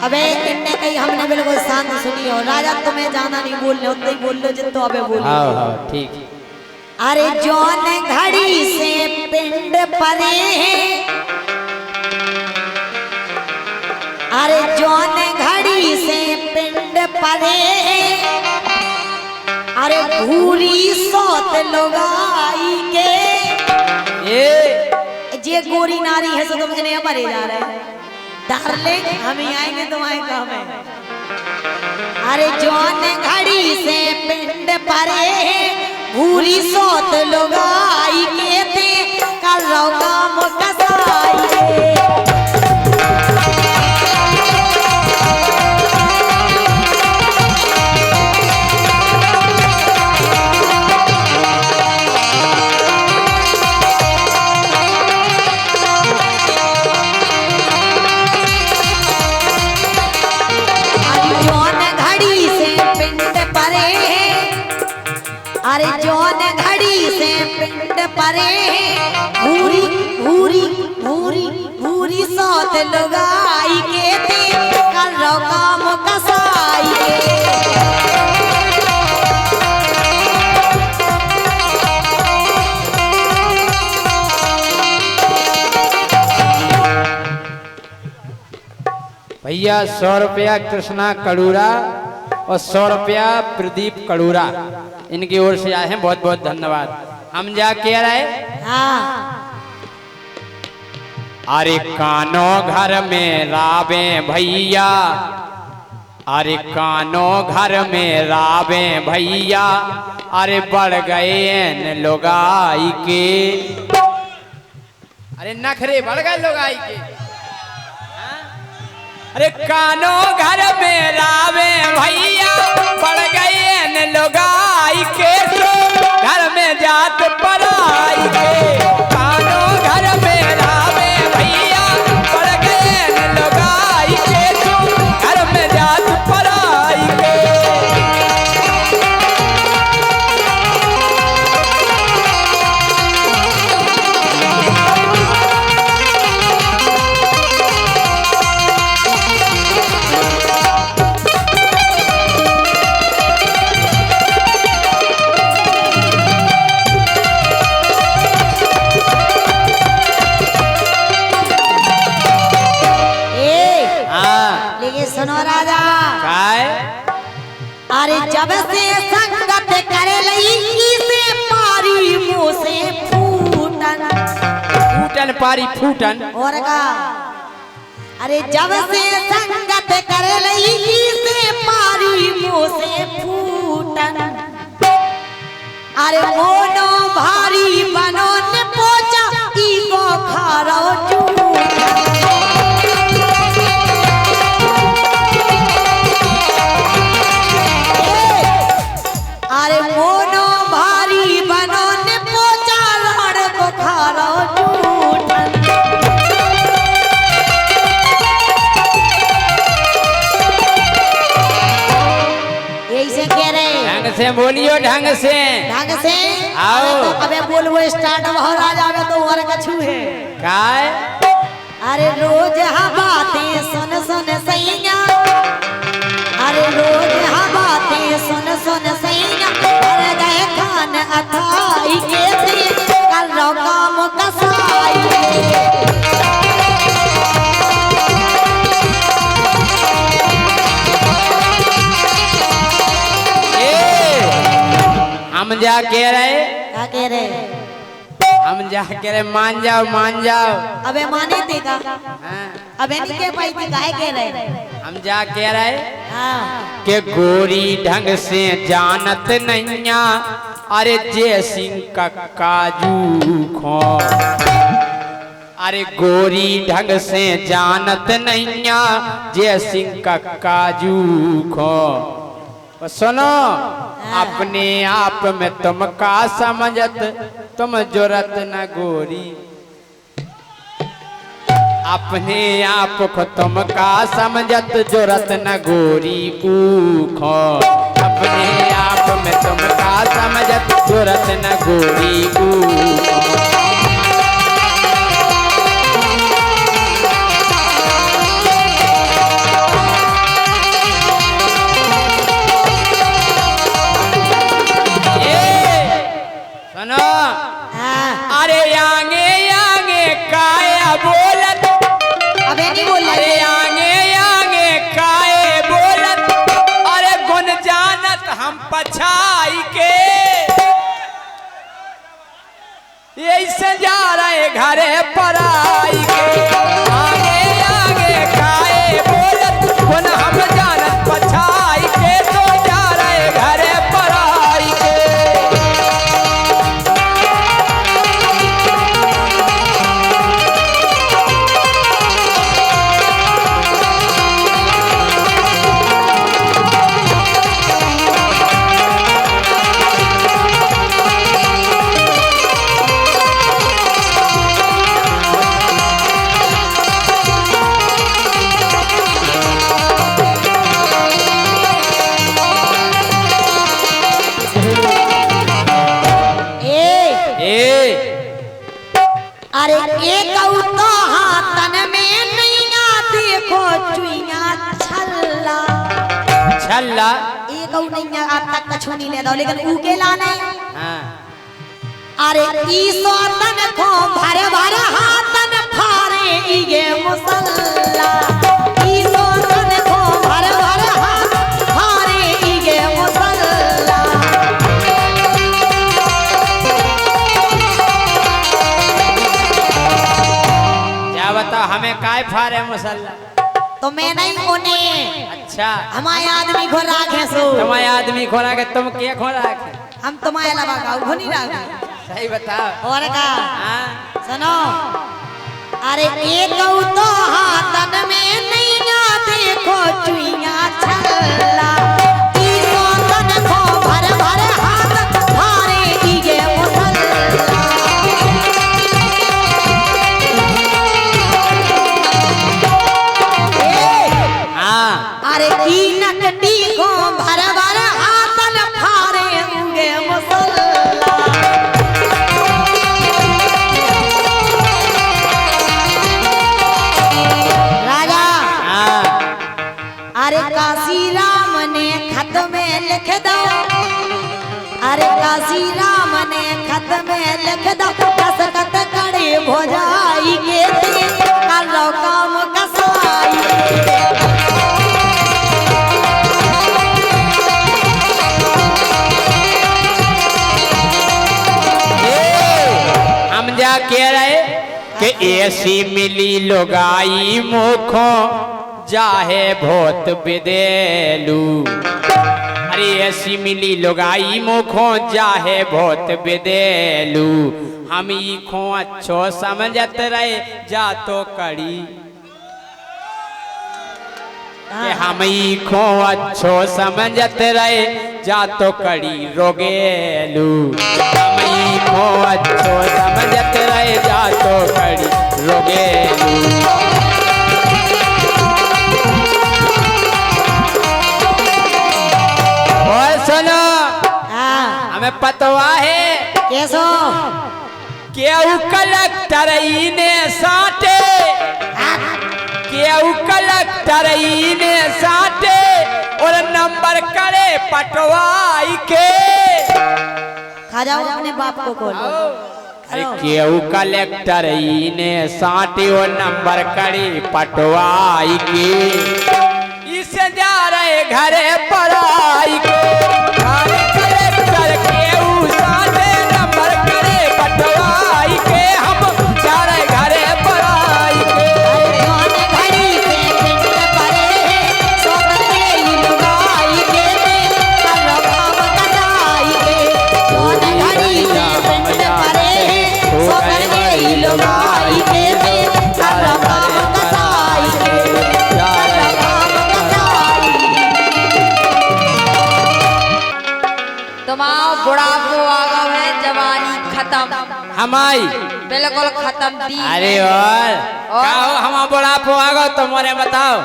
अबे इनने कही हमने बिल्कुल शांत सुनी हो। राजा तुम्हें जाना नहीं बोलने उतना ही बोल लो जितो अबे बोल। हाँ हाँ ठीक। अरे जौन घड़ी से पिंड परे हैं, अरे जौन घड़ी से पिंड परे हैं, अरे भूरी सौत लोगाई के ये गोरी नारी है सो तुम नहीं मरे जा रहे डार्लिंग हम ही आएंगे तुम्हारे काम में। अरे जौन घड़ी से पिंड परे हैं, भूरी सौत लोगाई के थे कल काम कसाई। अरे जौन घड़ी से पिंड परे भूरी भूरी भूरी भूरी सौत लुगाई के थे कल काम कसाई के। भैया 100 रुपया कृष्णा कड़ूरा और 100 रुपया प्रदीप कड़ूरा इनकी ओर से आए हैं, बहुत बहुत धन्यवाद। हम जा कह रहे अरे कानो घर में रावे भैया, अरे कानो घर में रावे भैया, अरे बढ़ गए लोगाई के, अरे नखरे बढ़ गए लोगाई के। अरे कानो घर में रावे भैया बढ़ गए लोगाई के, तो घर में जात पराई के। कानो घर में रावे भैया बढ़ गए लोगाई के, तो घर में जात पराई के। सुनो राजा काय? अरे जब से संगत करे लई से पारी मुंह से फूटन फूटन पारी फूटन और का। अरे जब से संगत करे लई से पारी मुंह से फूटन, अरे मोनो भारी बनो ने पोचा ईगो खारो चूटन। अरे मोनो भारी बनो ने पोचा लड़ को खारो झूठन। ऐसे कह रहे ढंग से बोलियो, ढंग से ढंग से आओ। तो अबे बोलवो स्टार्ट हो राजा में तो और कछु है काय? अरे रोज हम बातें सुन सुन सैया, अरे रोज हम बातें सुन सुन सैया, कर गए खान अथाई के थे कल काम कसाई के। हम जा कह रहे, क्या कह रहे? हम जा कह रहे मान जाओ मान जाओ। अबे माने देगा हाँ। अबे नहीं कह पाई थी काहे कह रहे? हम जा कह रहे हाँ। के गोरी ढंग से जानत नैया, अरे जय सिंह का काजू खो। अरे गोरी ढंग से जानत नैया जय सिंह का काजू खो। सुनो अपने आप में तुम का समझत, तुम जरूरत न गोरी। अपने आप को तुम का समझत, जरूरत न गोरी ऊखो। अपने आप में तुम का समझत, जरूरत न गोरी ऊखो। अरे आगे आगे काए बोलत अरे गुन जानत हम पछाई के ऐसे जा रहे घरे पराई के आगे आगे काए बोलत गुन हम जानत पछाई के तो जा रहे घरे पराई के अरे एक तो हाथन में नैया देखो चुइया छल्ला छल्ला एक नैया आज तक कछु नहीं ले दो लेकिन उके लाने हाँ अरे ई सोतन को भर भर हाथन फारे ये मुसल्ला ई सोतन को भर भर हाथ फारे ये मुसल्ला बताओ हमें काय फारे मुसल्ला तो मैं नहीं उन्हें अच्छा हमारे आदमी को राखे सो तुम्हारे आदमी खोरा के तुम क्या खोरा के हम तुम्हारे अलावा का घोनी राखे सही बताओ और का हाँ सुनो अरे एक तो हाथन में नैया देखो चुइया छल्ला ई सोतन को भर भर हाथ फारे ये मुसल्ला अरे की नकटी को भर भर हाथन फारे उगे मुसल्ला राजा अरे काशी राम ने खत में लिख दो अरे काशी राम ने खत में लिख दो कसकत करे भोजाई के करो काम कसाई हम जा कह रहे कि ऐसी मिली लोगाई मुखो जाहे भूत विदेलू अरे ऐसी मिली लोगाई मुखो जाहे भूत विदेलू हम ई खो अच्छो समझत रहे जा तो कड़ी कि हम ई खो अच्छो समझत रहे जा तो कड़ी रोगेलू हम ई खो अच्छो समझत रहे जा तो कड़ी रोगेलू और सुनो हमें पतवा है कैसो केहू कलेक्टर ने साटे केहू कलेक्टर ने साटे और नंबर करे पटवाई के खा जाओ अपने बाप को खोलो अरे केहू कलेक्टर ने साटे और नंबर करे पटवाई के इसे जा रहे घरे पढ़ाई के अरे कलेक्टर केहू साटे नंबर करे पटवाई के हम जा रहे घरे पढ़ाई के तुम्हारा बुढ़ापो आ गया है जवानी खत्म हमारी बिल्कुल खत्म दी अरे और कहो हम बुढ़ापो आ गो तुम्हारे बताओ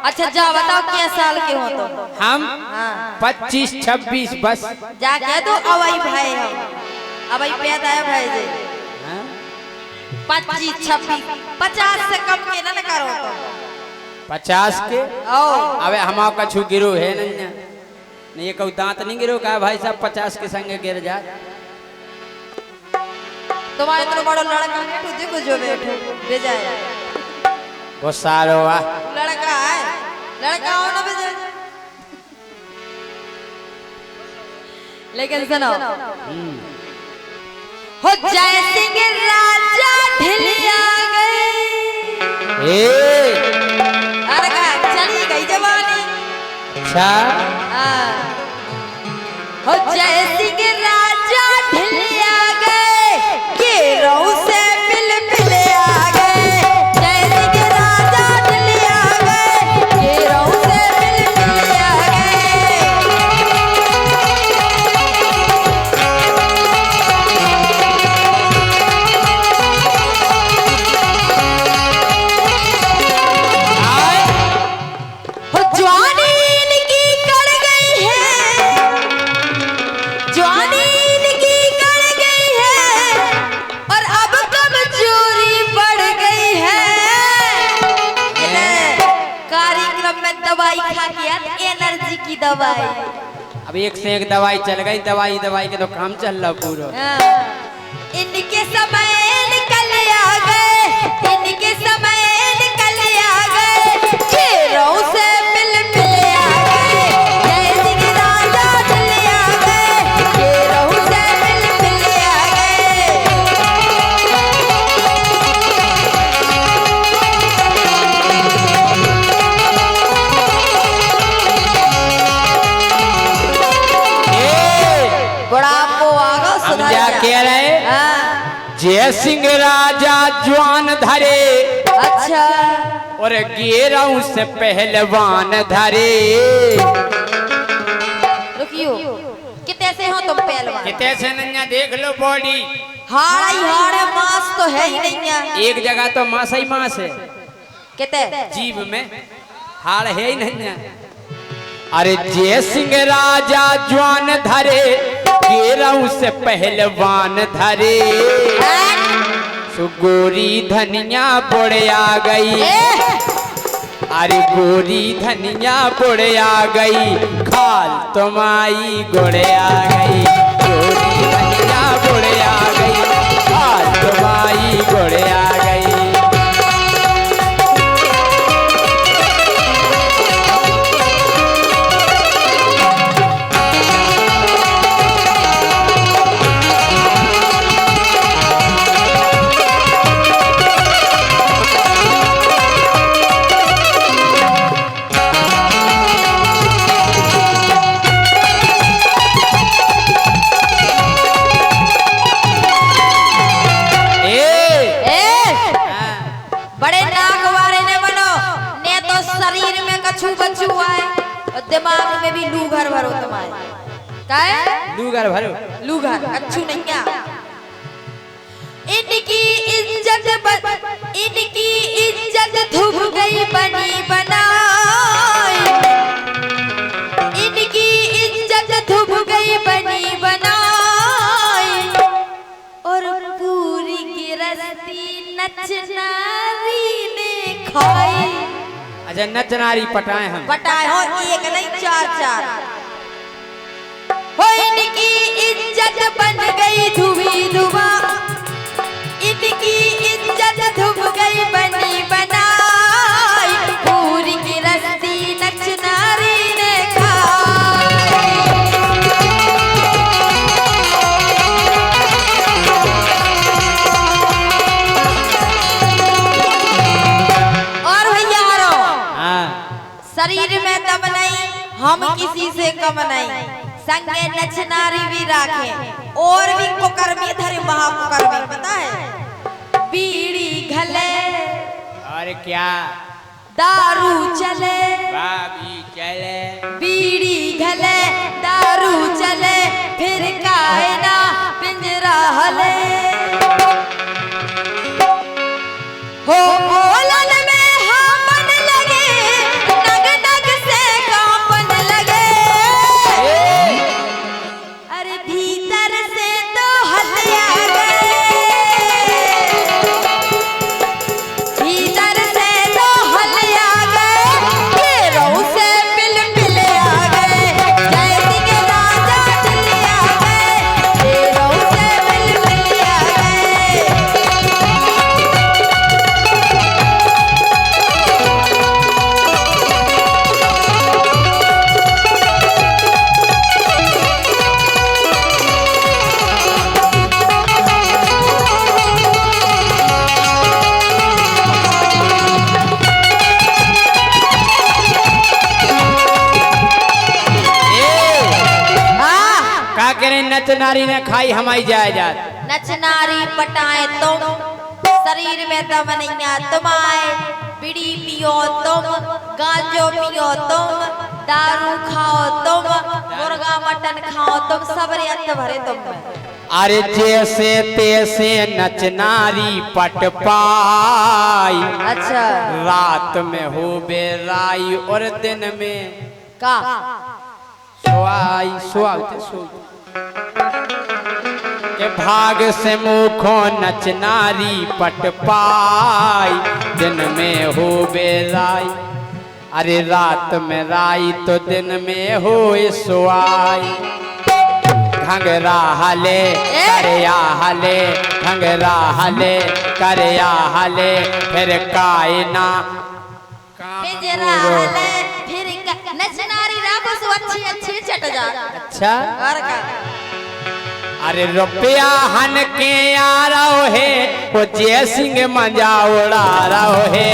अच्छा जा बताओ क्या साल के हो तुम हम हाँ 25-26 बस जा कह दो अवई भाई हम अवई पैदा है भाई जी हाँ? 25-26 50 से कम के ना करो तुम 50 के ओ अबे हमारा कछु गिरो है नहीं ये कहू दांत नहीं गिरो का भाई साहब 50 के संगे गिर जा तुम्हारे इतना बड़ा लड़का तो देखो जो बैठो भेजा है वो सारो वाह लड़का है, लड़का हो ना भी। लेकिन सुनो, हो जय सिंह राजा ढिलिया गए। अरे का चली गई जवानी। अच्छा हो जय सिंह राजा ढिलिया गए, के रहू से पिल पिले आ गए। जय सिंह राजा ढिलिया गए, के रहू से पिल पिले आ हो जवानी इनकी कड़ गई है, जवानी इनकी कड़ गई है, और अब कमजोरी बढ़ गई है। कार्यक्रम में दवाई खा के एनर्जी की दवाई। अब एक से एक दवाई चल गई, दवाई दवाई के तो काम चल रहा पूरा। इनके समय निकल आ गए, इनके समय निकल आ गए, चेहरों से मिल मिल आ गए। जय सिंह राजा चल आ गए, चेहरों से मिल मिल आ गए। बड़ा आपको आगा हम सुधा क्या कह रहे? जय सिंह राजा जवान धरे, अच्छा और गेराऊ से पहलवान धरे। रुकियो, कितने से हो तुम पहलवान? कितने से नैया देख लो बॉडी, हाड़ा ही हाड़ा, मांस तो है ही नहीं है। एक जगह तो मांस ही मांस है, कितने जीव में हाड़ है ही नहीं है। अरे जय सिंह राजा जवान धरे, गेराऊ से पहलवान धरे। सो गोरी धनिया बुढ़ आ गई, अरे गोरी धनिया बुढ़ आ गई, खाल तुम्हारी गुड़ आ गई। गोरी धनिया बुढ़ आ गई, खाल तुम्हारी गुड़ आ गई। बड़े नाक वाले ने बनो, ने तो शरीर में कछु कछु आए, और दिमाग में भी लूगर भरो तुम्हारे। क्या है? लूगर भरो, लूगर कछु नहीं क्या। इनकी इज्जत धुप गई बनी बनाई, इनकी इज्जत धुप गई बनी बनाई, और पूरी गिरस्ती नच नारी ने खाई। अच्छा नच नारी पटाए हम, पटाए हो एक नहीं चार चार। हो इनकी इज्जत बन गई धुबी धुबा, इनकी इज्जत धुप गई बनी बनाई, पूरी गिरस्ती नच नारी ने खाई। और भैया शरीर में दम नहीं, हम किसी से कम नहीं, संगे नचनारी भी राखे, और भी कुकर्मी धरे महाकुकर्मी। पता है बीड़ी घले, और क्या दारू चले, भाभी चले, बीड़ी घले दारू चले, फिर काहे ना पिंजरा हले। हो बोलन में हापन लगे, नग नग से कांपन लगे, अरे भीतर से तो हत्या गए, भीतर से तो हत्या गए, ये रहू से पिल पिल आ गए। जय सिंह राजा चले आ गए, ये रहू से पिल पिल आ नच नारी ने खाई हमारी जायदाद। नच नारी पटाए तुम, शरीर में दम नहीं आ तुम्हारे, बीड़ी पियो तुम, गांजो पियो तुम, दारू खाओ तुम, मुर्गा मटन खाओ तुम, सब रियत भरे तुम में। अरे जैसे तैसे नच नारी पट पाई, अच्छा रात में हो बेराई और दिन में का सोई सोते सो के भाग से मुखो नच नारी पट पाई, दिन में हो बेराई। अरे रात में राई तो दिन में हो सोआई। घंगरा हले करया हले, घंगरा हले करया हले, फिर कायना पिंजरा हले फिर नच नारी राखो सो अच्छी अच्छी चट जा। अच्छा और का अरे रुपया हन के आ रहो है, वो जय सिंह मजा उड़ा रहो है।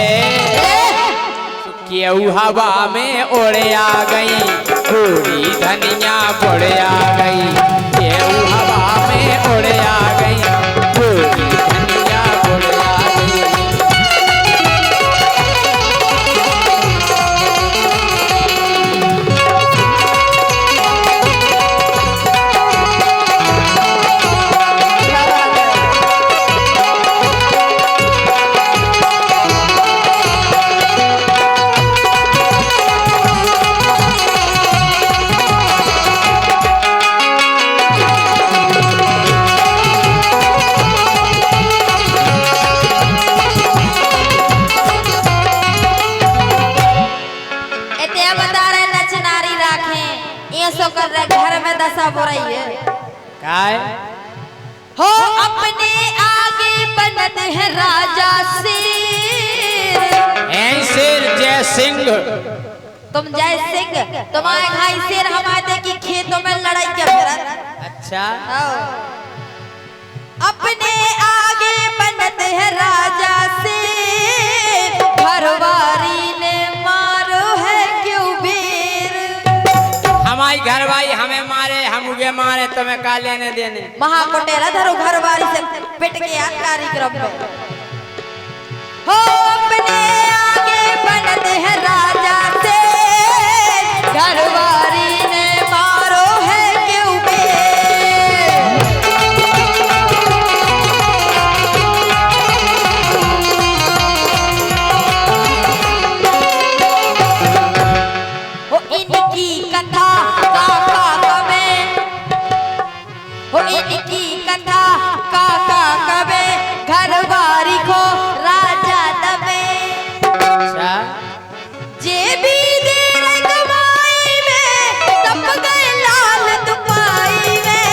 केहू हवा में उड़े आ गई, पूरी धनिया बुढ़े आ गई। केहू हवा में उड़े आ गई, पूरी धनिया बुढ़े आ गई। सो कर रहे घर में दशा बुराई है। काय हो अपने आगे बनत है राजा शेर, शेर जय सिंह। तुम जय सिंह, तुम्हारे भाई शेर हमारे की खेतों में लड़ाई क्या फिर। अच्छा अपने आगे बनत है राजा शेर, घरवारी ने मारो है क्यों बेर। हमारी घर भाई हमें मारे, हम उगे मारे, तुम्हें का लेने देने। महाकुटेरा धरो घरवारी से पिट के आ कार्यक्रम में। हो अपने आगे बनत है राजा शेर, घरवारी ने मारो है क्यों बेर। हो इनकी कथा काका कबे, हो इनकी कथा काका कबे, घरवारी को राजा दबे। अच्छा जे भी देर कमाई में, तप गए लाल दुपाई में।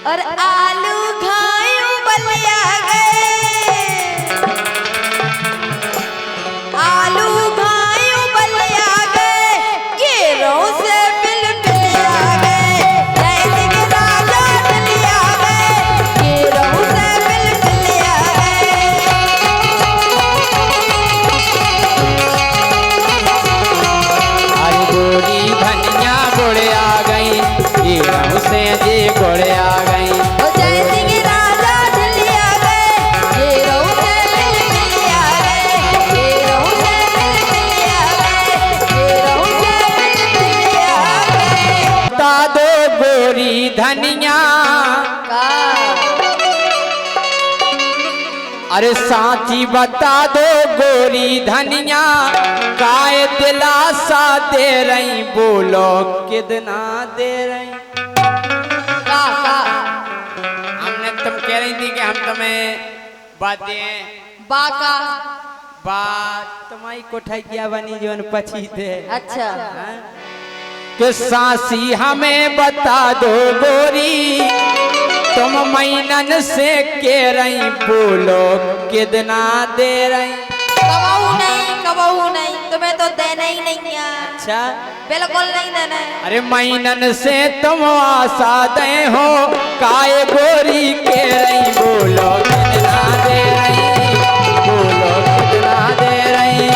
और आलू घायू बलिया गए, आलू घायू बलिया गए, घेरों से बिल बिलिया गए। जय सिंह राजा डलिया गए, घेरों से बिल बिलिया गए। अरे गोरी धनिया गोड़े आ गई, हीरों से जी गोड़े आ गई। ओ जय सिंह राजा डलिया गए, घेरों से बिल बिलिया गए, घेरों से बिल बिलिया गए, घेरों से बिल बिलिया गए। बता दो गोरी धनिया, का अरे साची बता दो गोरी धनिया, काय दिलासा दे रही, बोलो कितना दे रही। का हमने तुम कह रही थी कि हम तुम्हें बातें बाका। बात तुम्हारी कोठाई किया बनी जीवन पची थे। अच्छा कि सासी हमें बता दो गोरी, तुम मैनन से कह रही, बोलो कितना दे रही। कबहू नहीं, तुम्हें तो देना ही नहीं है। अच्छा बिल्कुल नहीं देना है। अरे मैनन से तुम आशा दे हो, काय गोरी कह रही, बोलो कितना दे रही, बोलो कितना दे रही।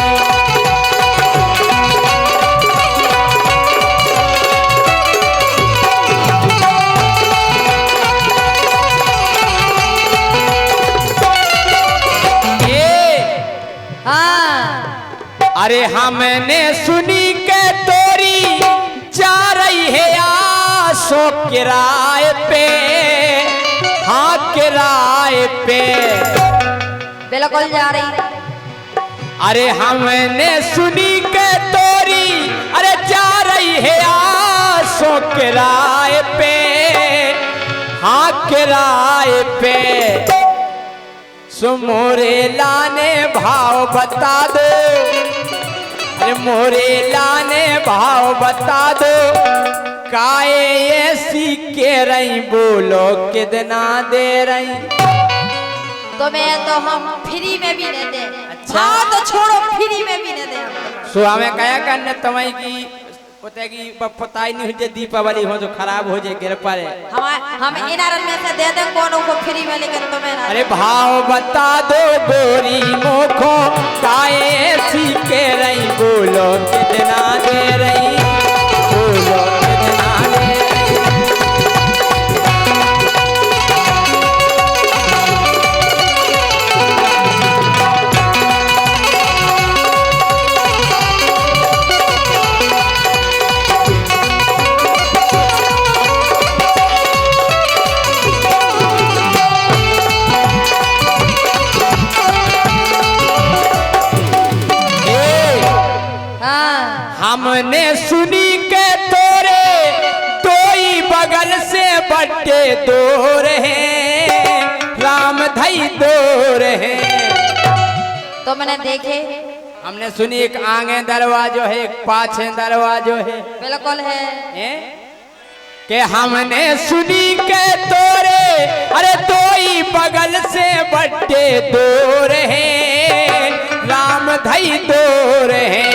अरे हमने सुनी के तोरी जा रही है आसो किराए पे, हाँ किराए पे। बिल्कुल जा रही। अरे हमने सुनी के तोरी अरे जा रही है आसो किराए पे, हाँ किराए पे। सो मोरे लाने भाव बता दो, अरे मोरे लाने भाव बता दो, काए ऐसी के रही बोलो कितना दे रही। तुम्हें तो हम फ्री में भी नहीं दे। अच्छा। हाँ तो छोड़ो, फ्री में भी नहीं दे। सो हमें कया करने तुम्हें की पता की पता ही नहीं हो, दीपावली हो जो खराब हो जाए गिर पड़े। हम इनारन में से दे दे कोनो को फ्री में, लेकिन तुम्हें ना। अरे भाव बता दो गोरी मोखो, काए ऐसी के रही बोलो कितना दे रही, बोलो कितना दे रही। हमने सुनी के तोरे दो ही बगल से बट्टे दूर हैं, राम धई दूर हैं। तो मैंने देखे, हमने सुनी एक आगे दरवाजो है, एक पाछे दरवाजो है। बिल्कुल है, कि हमने सुनी के तोरे अरे दो ही बगल से बट्टे दूर हैं, राम धई दूर हैं।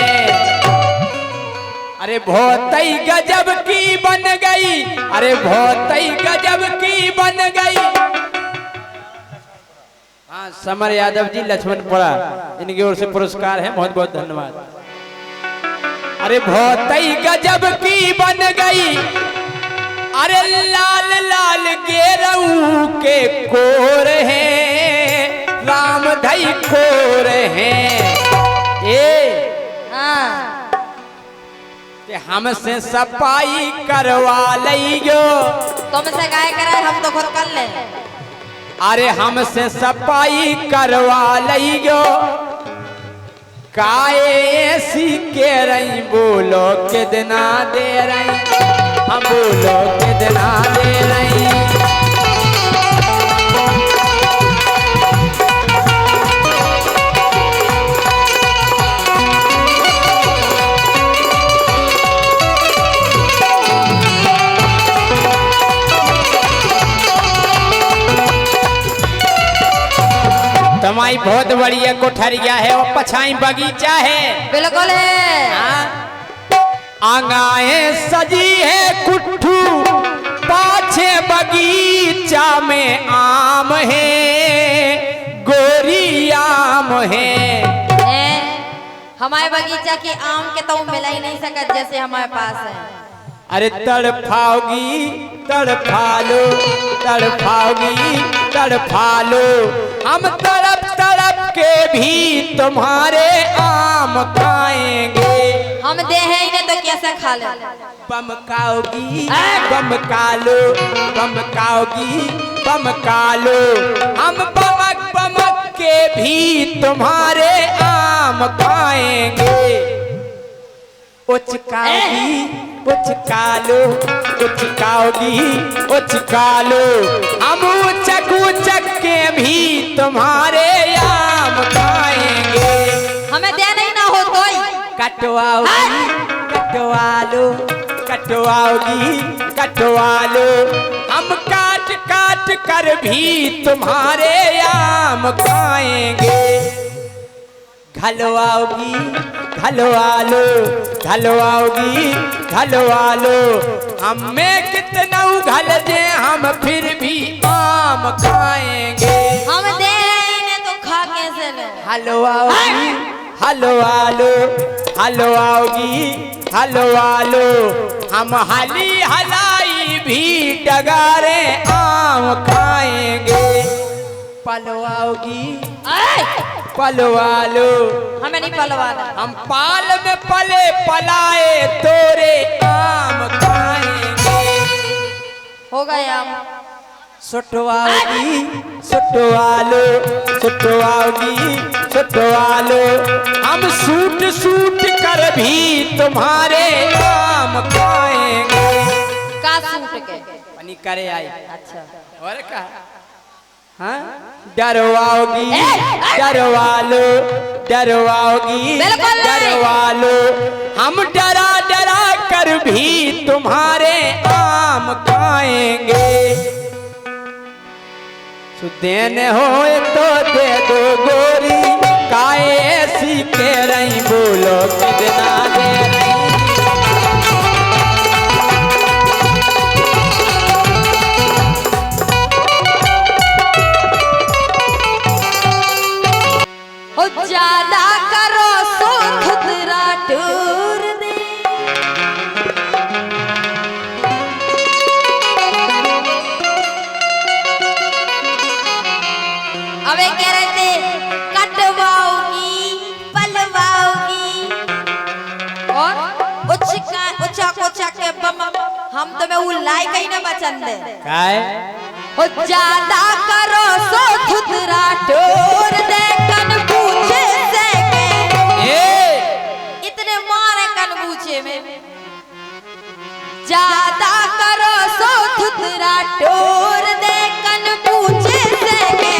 अरे बहुत ही गजब की बन गई, अरे बहुत ही गजब की बन गई। हाँ समर यादव जी लक्ष्मणपुरा, इनकी ओर से पुरस्कार है, बहुत बहुत धन्यवाद। अरे बहुत ही गजब की बन गई, अरे लाल लाल गेरऊ के कोर हैं, राम धई कोर हैं। हाँ हमसे सफाई करवा लियो, तुमसे गाय कराए हम तो खुद कर ले। अरे हमसे सफाई करवा लियो, काए ऐसी के रही बोलो कितना दे रही, हम बोलो कितना दे रही। तुम्हारी बहुत बढ़िया कोठरिया है, वो पछाई बगीचा है। बिल्कुल है। आंगाए सजी है कुट्ठू, पाछे बगीचा में आम है, गोरी आम है। हमारे बगीचा के आम के तो मिला ही नहीं सकत जैसे हमारे पास है। अरे तड़फाओगी तड़फालो, तड़फाओगी तड़फालो, हम तड़प तड़प के भी तुम्हारे आम खाएंगे। हम दे हैं इन्हें तो कैसे खा ले। बम खाओगी बम कालो, बम खाओगी बम कालो, हम बमक बमक के भी तुम्हारे आम खाएंगे। उचकाओगी उचकालो, उचकाओगी उचकालो, हम उचक उचक के भी तुम्हारे आम खाएंगे। हमें दे नहीं ना हो तो कटवाओगी कटवालो, कटवाओगी कटवालो, हम काट काट कर भी तुम्हारे आम खाएंगे। घलवाओगी घलवालो, घलवाओगी घलवालो, हमें कितना उघल दे हम फिर भी आम खाएंगे। हम दे इन्हें तो खा कैसे ले। हलवाओगी हलवालो, हलवाओगी हलवालो, हम हली हलाई भी डगारे आम खाएंगे। पलवाओगी पलवालो हमें नहीं पलवाना। हम पाल में पले पलाए तोरे आम खाएंगे। हो गए आम। सुटवाओगी सुटवालो सुटवाओगी सुटवालो हम सूट सूट कर भी तुम्हारे आम खाएंगे। का सूट के पनी करे आई। अच्छा और क्या हाँ डरवाओगी डरवालो डरवाओगी बिल्कुल नहीं। डरवालो हम डरा डरा कर भी तुम्हारे आम खाएंगे। देने हो तो दे दो गोरी काहे ऐसी के रही बोलो कितना दे रही। ओ ज्यादा करो सो खुदरा टूर दे। अबे कह रहे थे कटवाओगी पलवाओगी और उच्चा कोचा के बम हम तो मैं वो लाइक ही ना बचन दे। काय ओ ज्यादा करो सो खुदरा टूर दे कन पूछे से के इतने मारे कन पूछे में। ज्यादा करो सो खुदरा टूर दे कन पूछे से के।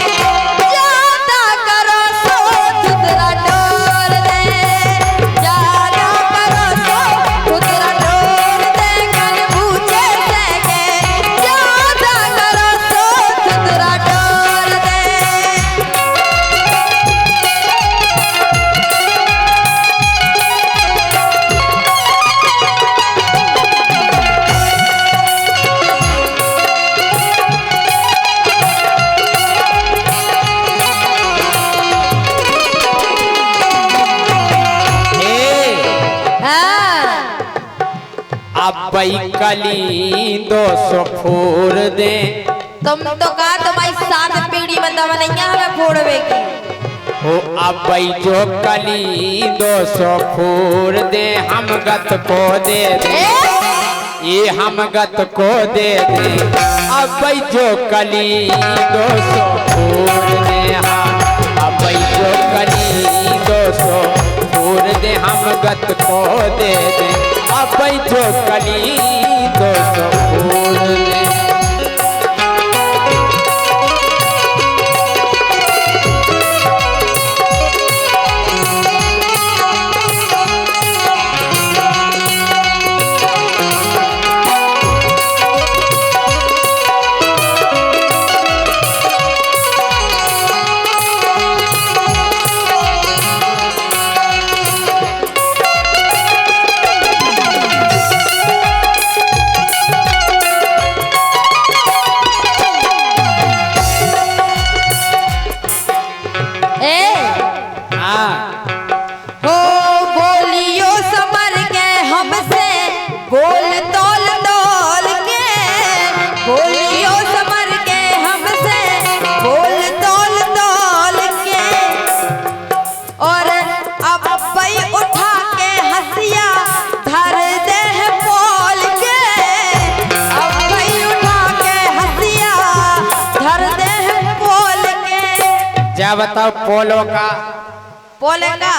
ज्यादा करो सो खुदरा टूर दे। ज्यादा करो सो खुदरा टूर दे कन पूछे से के। ज्यादा करो सो खुदरा टूर दे। अब कली 200 फोड़ दे। तुम तो कहा तुम्हारी 7 पीढ़ी में दवा नहीं है हमें फोड़वे की। हो अब जो कली 200 फोड़ दे हम गत को दे दे। ये हम गत को दे दे। अब जो कली 200 फोड़ दे हम अब जो कली 200 फोड़ दे हम गत को दे दे। अब जो कली 200 फोड़ दे। हो बोलियो समर के हमसे बोल तोल तोल के। बोलियो समर के हमसे बोल तोल तोल के। और अब पई उठा के हंसिया धर दे है पोल के। अब पई उठा के हंसिया धर दे है पोल के। क्या बताओ पोलो का बोलेगा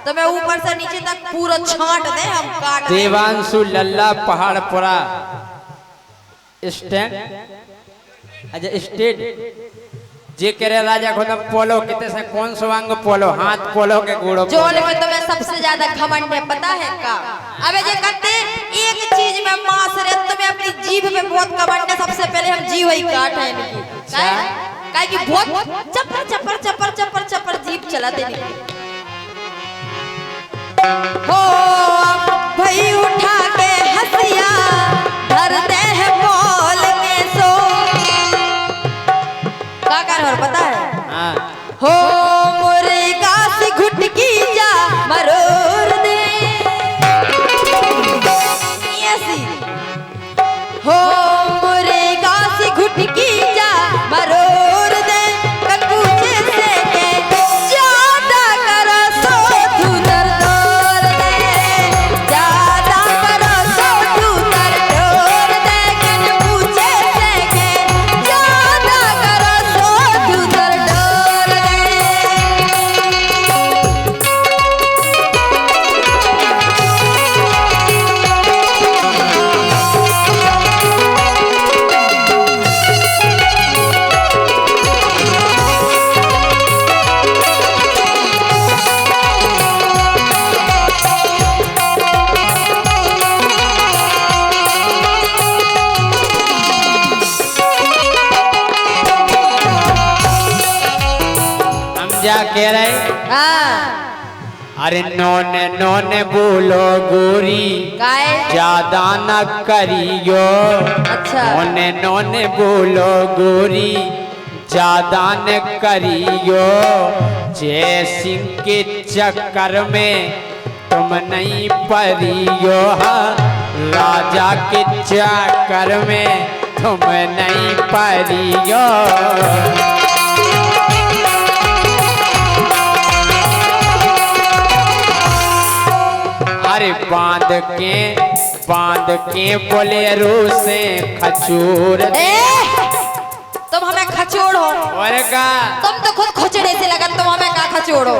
तो मैं ऊपर से नीचे तक पूरा छांट दे हम काट दे। देवांशु लल्ला पहाड़पुरा स्टैंड अच्छा स्टेट जे करे राजा को पोलो कितने से कौन सो अंग पोलो हाथ पोलो के गुड़ो जोल में तो मैं सबसे ज्यादा घमंड है पता है का। अबे जे करते एक चीज में मास रे तुम्हें अपनी जीभ में बहुत घमंड है। सबसे पहले हम जीभ ही काट है इनकी काहे कि बहुत चपर चपर चपर चपर चपर जीभ चला देने हो। भाई उठा के हंसिया धर दे है बोल के सो का कर और पता है हाँ हो मुर्गा से घुटकी जा मरोर दे। ऐसी हो मुर्गा से घुटकी जा मरोर दे कन पूछे से के। ज्यादा राजा कह रहे हाँ अरे नोने नोने बोलो गोरी काय ज्यादा न करियो। अच्छा नोने नोने बोलो गोरी ज्यादा न करियो। जय सिंह के चक्कर में तुम नहीं परियो। राजा के चक्कर में तुम नहीं परियो। अरे बांध के बोलेरो से खचूर तुम हमें खचोड़ हो। और का तुम तो खुद खुचड़े से लगा, तुम हमें का खचोड़ो।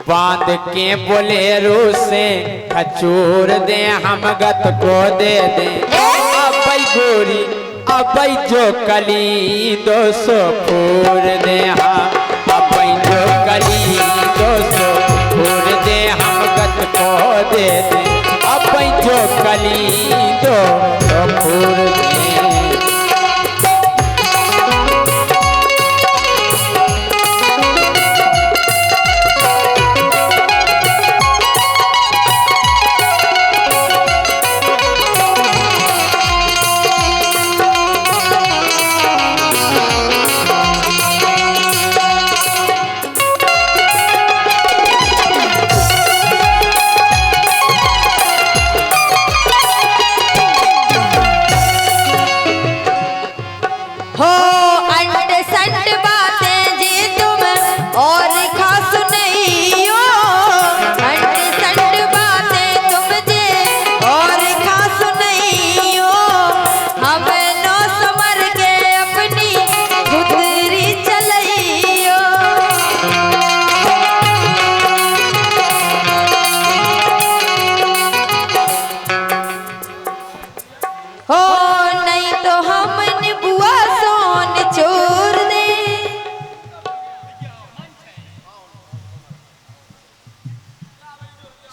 बांध के बोलेरो से खचूर दे हम गत को दे दे। अबई गोरी अबई जो कली 200 फूर दे। हाँ अबई जो कली 200 फूर दे हम गत को दे दे। अबई जो कली 200 फूर दे।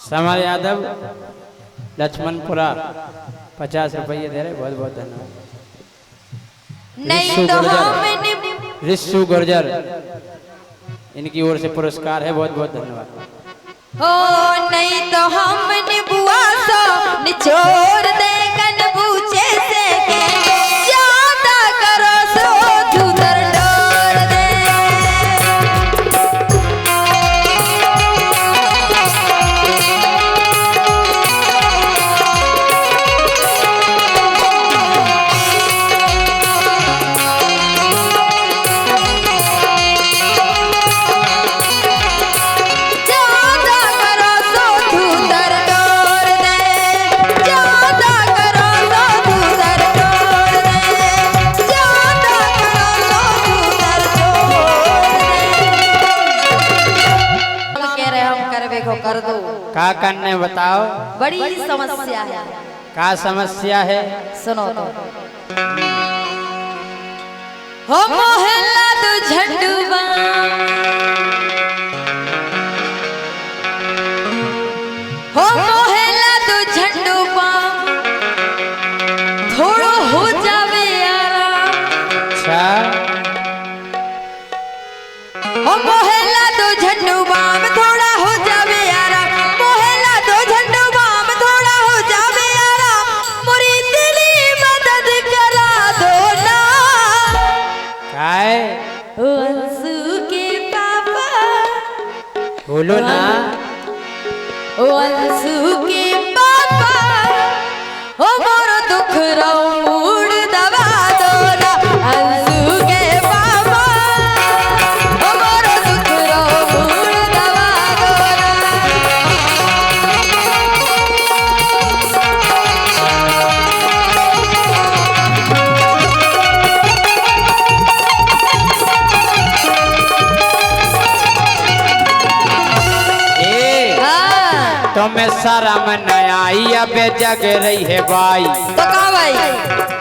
समार यादव लक्ष्मणपुरा 50 रुपये दे रहे, बहुत बहुत धन्यवाद। नहीं तो हमने रिस्सू गुर्जर इनकी ओर से पुरस्कार है, बहुत बहुत धन्यवाद। हो नहीं तो हमने बुआ सो निचोड़ दे कन पूछे से के ज्यादा करो सो धुधर डोर दे। कर दो का करने बताओ, बड़ी समस्या है। का समस्या है सुनो तो। हो मोहल्ला तो झंडुआ हो मोहल्ला तो झंडुआ थोड़ो हो जावे आराम। अच्छा हो मोहल्ला तो झंडुआ में थोड़ा हो जावे आराम। मोहल्ला तो झंडुआ में थोड़ा हो जावे आराम। मुरी दिली मदद करा दो ना। काय अंशु के पापा बोलो ना। अंशु के पापा हो मोरो दुख रो मूड दबा दो ना। अंशु के पापा हो मोरो दुख रो मूड दबा दो ना। तुम्हें शर्म न आई, अब जग रही है बाई। तो कहा भाई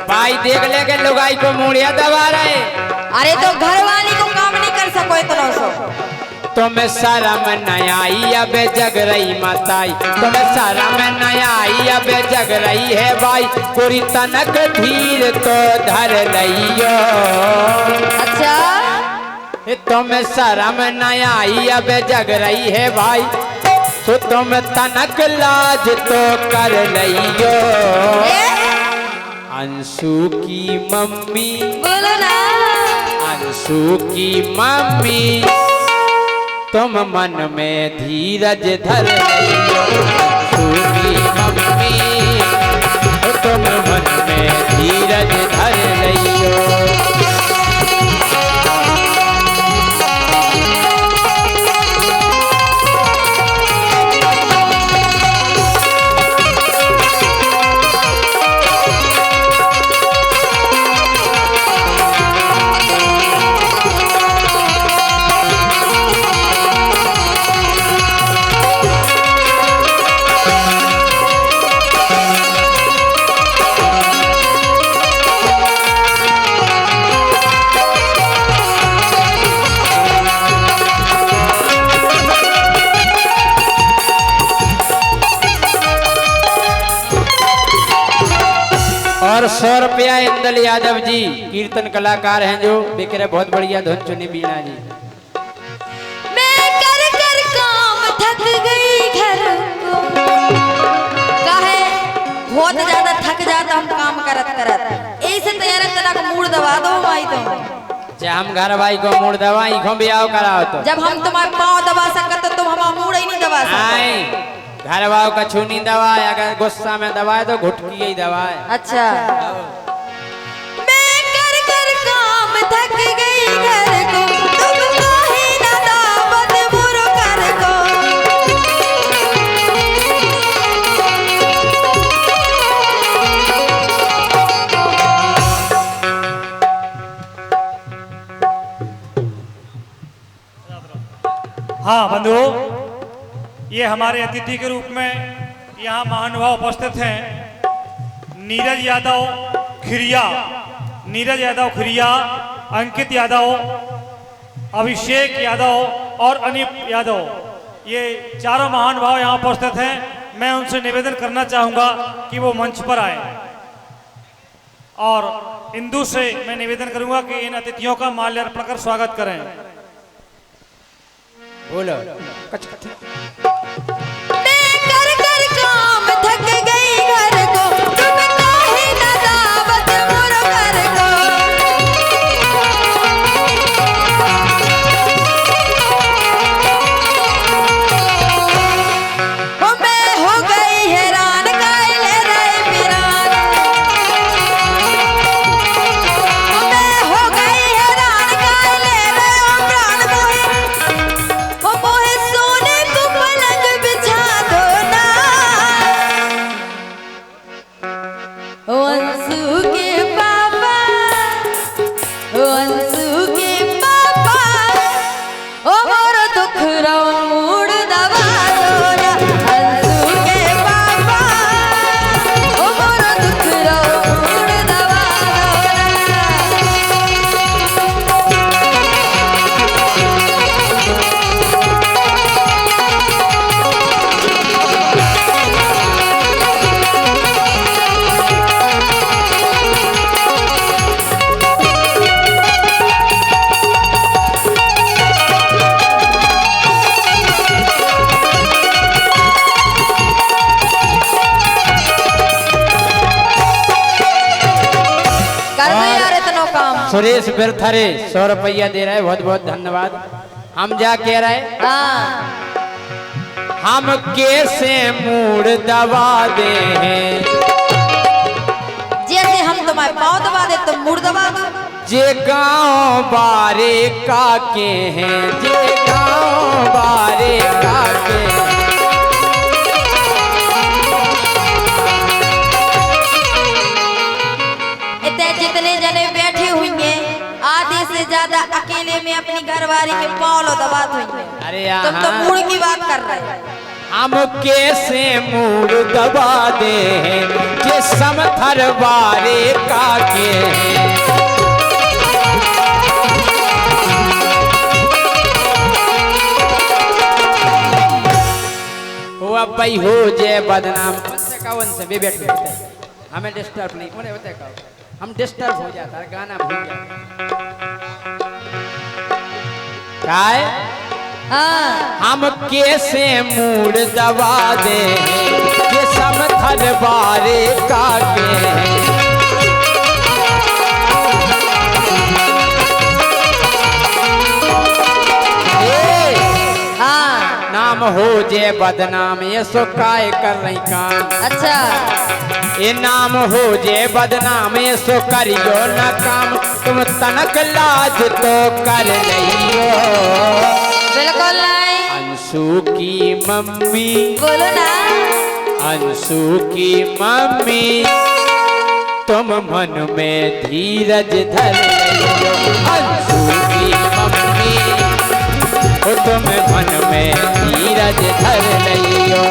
भाई देख ले के लुगाई को मुड़िया दबा रहे। अरे तो घर वाली को काम नहीं कर सको इतना सो। तुम्हें शर्म न आई, अब जग रही माताई। तुम्हें शर्म न आई, अब जग रही है बाई। पूरी तनक धीर तो धर लियो। अच्छा तुम्हें शर्म न आई अब जग रही है भाई, तो तुम तनक लाज तो कर लियो। अंशु की मम्मी, बोलो ना। अंशु की मम्मी, तुम मन में धीरज धर लियो। अंशु की मम्मी, तुम मन में धीरज धर लियो। और 100 रुपया इंदल यादव जी, कीर्तन कलाकार हैं जो बिक्रे बहुत बढ़िया धुन चुनी बीना जी। मैं कर कर काम थक गई घर को, काहे बहुत ज्यादा थक जाता हम काम करत करत। ऐसे तैयार तना को मूड दबा दो भाई तुम। चाहे हम घर भाई को मूड दवाई को भी आओ कराओ तो। जब हम तुम्हारे पाँव दबा सकते तो तुम हमारा मूड ही नहीं दबा सकते। घर वाव का छूनी दवाए, अगर गुस्सा में दवाए तो घुटकी ही दवाए। अच्छा। मैं कर कर काम थक गई घर को, तुम काहे ना दावत बुरो कर को। हाँ बंधुओं, ये हमारे अतिथि के रूप में यहाँ महानुभाव उपस्थित हैं। नीरज यादव खिरिया, नीरज यादव खिरिया, अंकित यादव, अभिषेक यादव और अनिप यादव, ये चारों महानुभाव यहाँ उपस्थित हैं। मैं उनसे निवेदन करना चाहूँगा कि वो मंच पर आए और इंदु से मैं निवेदन करूँगा कि इन अतिथियों का माल्यार्पण कर स्वागत करें। बोलो। मैं कर कर काम थक गई घर को, तुम काहे ना दावत बुरो कर को। ओ मैं हो गई हैरान काहे रहे पिरान। ओ मैं हो गई हैरान काहे रहे ओ प्राण मोहे। ओ मोहे सोने को पलंग बिछा दो ना। ओ अंशु के पापा, ओ अंशु के पापा, ओ मोरो दुख रो मूड दबा दो ना। अंशु के पापा, ओ मोरो दुख रो मूड दबा दो कर दो यार इतना काम। सुरेश बिरथरे 100 रुपया दे रहा है, बहुत बहुत धन्यवाद। हम जा कह रहे, हाँ हम कैसे मूड दबा दे हैं, जैसे हम तुम्हारे पाँव दबा दे तुम मूड दबा दो। जे गाँव बारे का के हैं, जे गाँव बारे का के हैं। इतने जितने जने बैठे हुए आधे से ज्यादा अकेले में अपनी घरवाली के पाँव दबा हुई। अरे तुम तो यहाँ मूड की बात कर रहे हो। हम कैसे मूड दबा दे हैं, जे समथर बारे का के हैं। वो अब भाई हो जे बदनाम उनसे कहो, उनसे भी बैठ बैठे हमें डिस्टर्ब नहीं, उन्हें बताए कहो हम डिस्टर्ब हो जाता है, गाना भूल जाता है। काय हाँ हम कैसे मूड दबा दे ये समथर बारे काके हाँ नाम हो जे बदनाम ये सो काय कर रही काम अच्छा ये नाम हो जे बदनाम ये सो करियो न काम तुम तनक लाज तो कर लियो बिल्कुल नहीं अंशु की मम्मी बोलो ना अंशु की मम्मी तुम मन में धीरज धर लियो अंशु की मम्मी ओ तुम मन में धीरज धर लियो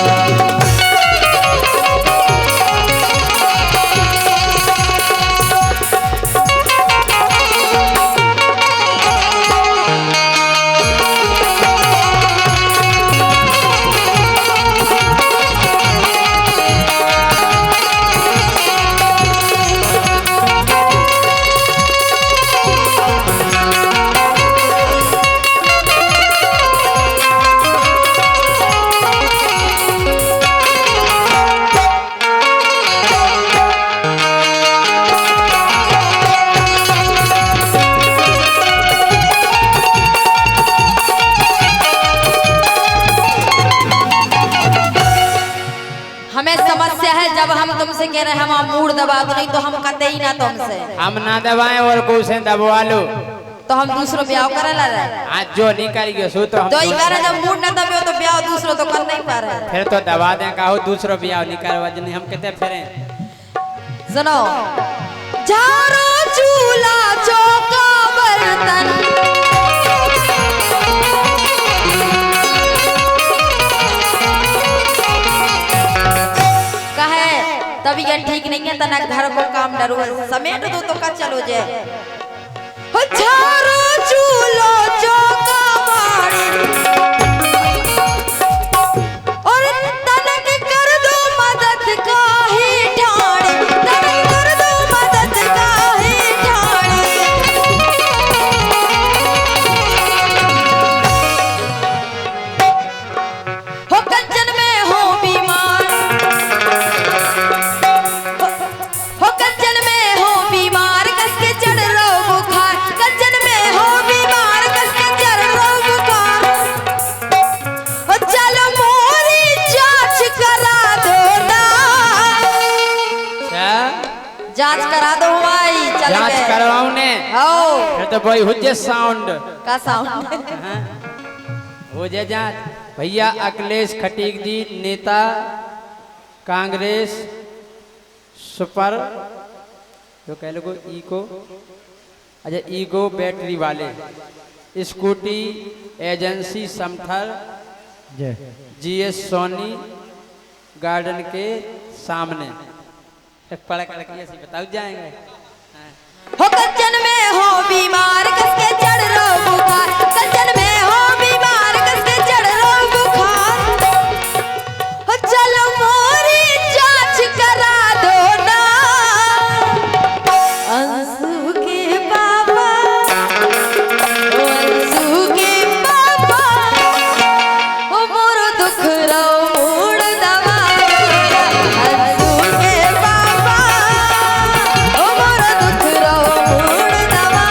हमें समस्या है जब हम तुमसे कह रहे हैं हम मूड दबा दो नहीं तो हम कहते ही ना तुमसे हम ना दबाएं और कुछ दबवा लो तो हम दूसरों ब्याह करे ला रहे आज जो नहीं करेंगे सो तो हम तो ही करे जब मूड न दबे तो ब्याह दूसरों तो कर नहीं पा रहे फिर तो दबा दें कहो दूसरों ब्याह नहीं करवा नहीं हम कहते फिर सुनो झाड़ू चूल्हा चौका बर्तन तबीयत ठीक नहीं है तना घर को काम डरो समेट दो तो का चलो जाए झाड़ू चूल्हा चौका मारे और तनक कर दो मदद काहे ठाणे तनक कर दो मदद काहे ठाणे हो कंचन में हो बीमार हो कंचन में हो बीमार कस के चढ़ रो बुखार कंचन में हो बीमार कस के चढ़ रो बुखार हो चलो मोरी जांच करा दो ना जांच करा दो भाई चल जांच करवाऊं ने हो फिर तो भाई हो जे साउंड का साउंड हो जे जांच भैया अखिलेश खटीक जी नेता कांग्रेस सुपर जो कह लो इको अच्छा ईगो बैटरी वाले scooty agency Samthar GS Soni garden के सामने पढ़ कर ऐसे बताओ जाएंगे हो कंचन में हो बीमार कस के चढ़ रो बुखार कंचन में हो बीमार कस के चढ़ रो बुखार हो चलो मोरी जांच करा दो ना अंशु के पापा ओ अंशु के पापा ओ मोरो दुख रो मूड दबा अंशु के पापा ओ मोरो दुख रो मूड दबा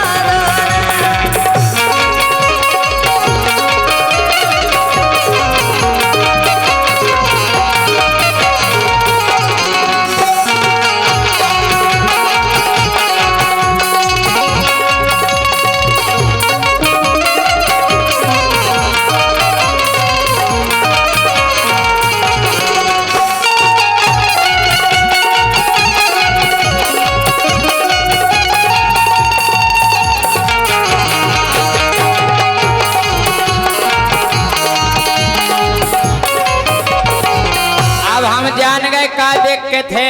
अब हम जान गए का देख के थे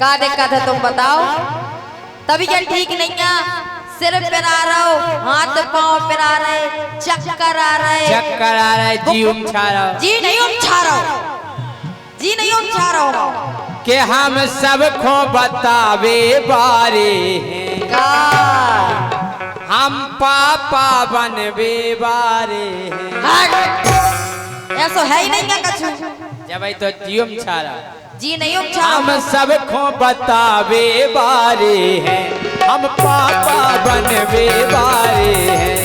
का दिक्कत है तुम बताओ तबीयत ठीक नहीं है सिर पिरा रहे हो हाथ पांव पिरा रहे चक्कर आ रहे चक्कर आ रहा है जी उमछा रहा जी नहीं उमछा रहा जी नहीं उमछा रहा कि हम सबको बतावे बारे हैं का हम पापा बनवे बारे हैं। ऐसा है ही नहीं क्या कछु। जब तो जियम छारा जी नहीं हम सबको बतावे बारे हैं, हम पापा बनवे बारे हैं।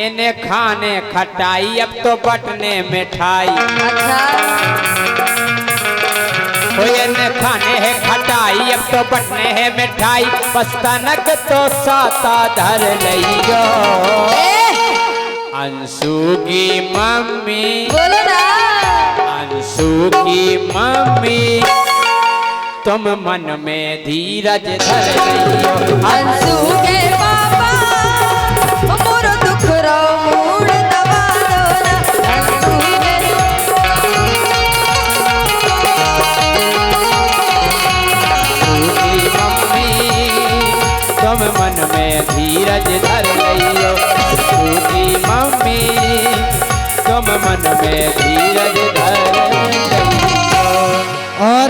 इन्हें खाने खटाई अब तो बटने मिठाई। अच्छा इन्हें खाने है खटाई अब तो बटने है मिठाई। बस तनक तो साता धर लियो। अंशु की मम्मी बोलो ना। अंशु की मम्मी तुम मन में धीरज धर लियो। अंशु के पापा मोर दुख रो मूड दबा दो ना। अंशु के मम्मी तुम मन में धीरज धर लियो। की मम्मी तुम मन में धीरज धर लियो। और